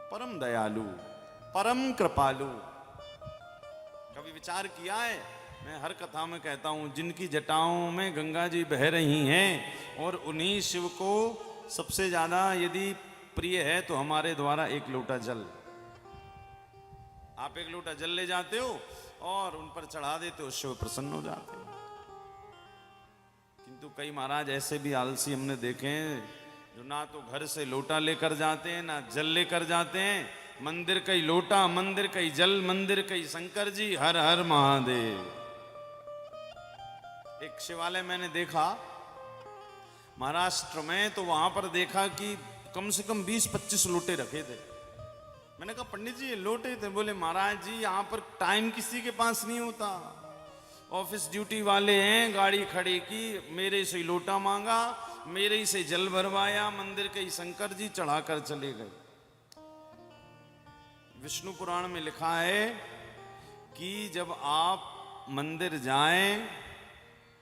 परम दयालु, परम कृपालु। कभी विचार किया है? मैं हर कथा में कहता हूं, जिनकी जटाओं में गंगा जी बह रही हैं और उन्हीं शिव को सबसे ज्यादा यदि प्रिय है तो हमारे द्वारा एक लोटा जल। आप एक लोटा जल ले जाते हो और उन पर चढ़ा देते हो, शिव प्रसन्न हो जाते हो। किंतु कई महाराज ऐसे भी आलसी हमने देखे हैं जो ना तो घर से लोटा लेकर जाते हैं ना जल लेकर जाते हैं। मंदिर कई लोटा, मंदिर कई जल, मंदिर कई शंकर जी, हर हर महादेव। एक शिवालय मैंने देखा महाराष्ट्र में, तो वहां पर देखा कि कम से कम 20-25 लोटे रखे थे। मैंने कहा पंडित जी ये लोटे थे? बोले महाराज जी यहाँ पर टाइम किसी के पास नहीं होता, ऑफिस ड्यूटी वाले हैं, गाड़ी खड़ी की, मेरे से लोटा मांगा, मेरे से जल भरवाया, मंदिर के शंकर जी चढ़ाकर चले गए। विष्णु पुराण में लिखा है कि जब आप मंदिर जाएं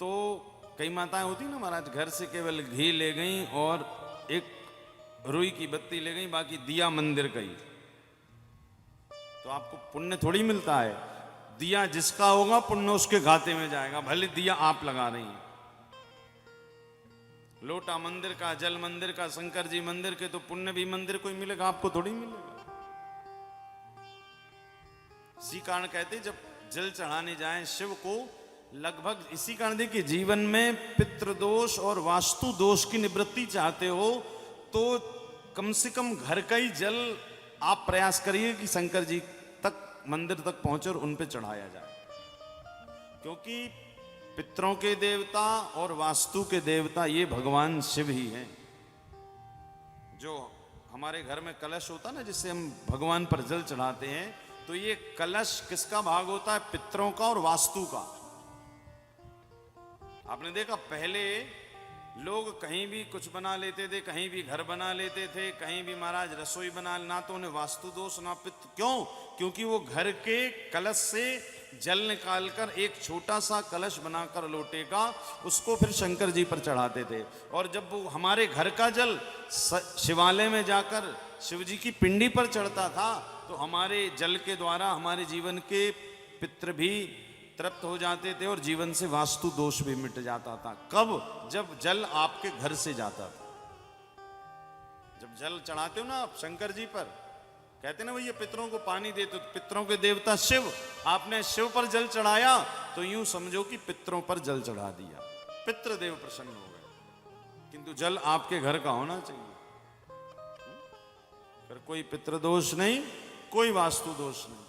तो कई माताएं होती ना महाराज, घर से केवल घी ले गई और एक रुई की बत्ती ले गई, बाकी दिया मंदिर का ही। तो आपको पुण्य थोड़ी मिलता है, दिया जिसका होगा पुण्य उसके खाते में जाएगा, भले दिया आप लगा रही हैं। लोटा मंदिर का, जल मंदिर का, शंकर जी मंदिर के, तो पुण्य भी मंदिर को ही मिलेगा, आपको थोड़ी मिलेगा। इसी कारण कहते जब जल चढ़ाने जाएं शिव को, लगभग इसी कारण देखिए जीवन में पितृदोष और वास्तु दोष की निवृत्ति चाहते हो तो कम से कम घर का ही जल आप प्रयास करिए कि शंकर जी तक, मंदिर तक पहुंचे और उन पे चढ़ाया जाए। क्योंकि पितरों के देवता और वास्तु के देवता ये भगवान शिव ही हैं। जो हमारे घर में कलश होता है ना, जिससे हम भगवान पर जल चढ़ाते हैं, तो ये कलश किसका भाग होता है? पितरों का और वास्तु का। आपने देखा पहले लोग कहीं भी कुछ बना लेते थे, कहीं भी घर बना लेते थे, कहीं भी महाराज रसोई बना, ना तो उन्हें वास्तु दोष ना पितृ। क्यों? क्योंकि वो घर के कलश से जल निकालकर एक छोटा सा कलश बनाकर लोटे का, उसको फिर शंकर जी पर चढ़ाते थे। और जब वो हमारे घर का जल शिवालय में जाकर शिव जी की पिंडी पर चढ़ता था, तो हमारे जल के द्वारा हमारे जीवन के पितृ भी तृप्त हो जाते थे और जीवन से वास्तु दोष भी मिट जाता था। कब? जब जल आपके घर से जाता था। जब जल चढ़ाते हो ना आप शंकर जी पर, कहते ना भैया पितरों को पानी देते, तो पितरों के देवता शिव, आपने शिव पर जल चढ़ाया तो यूं समझो कि पितरों पर जल चढ़ा दिया, पितृदेव प्रसन्न हो गए। किंतु जल आपके घर का होना चाहिए, फिर कोई पितृदोष नहीं, कोई वास्तु दोष नहीं।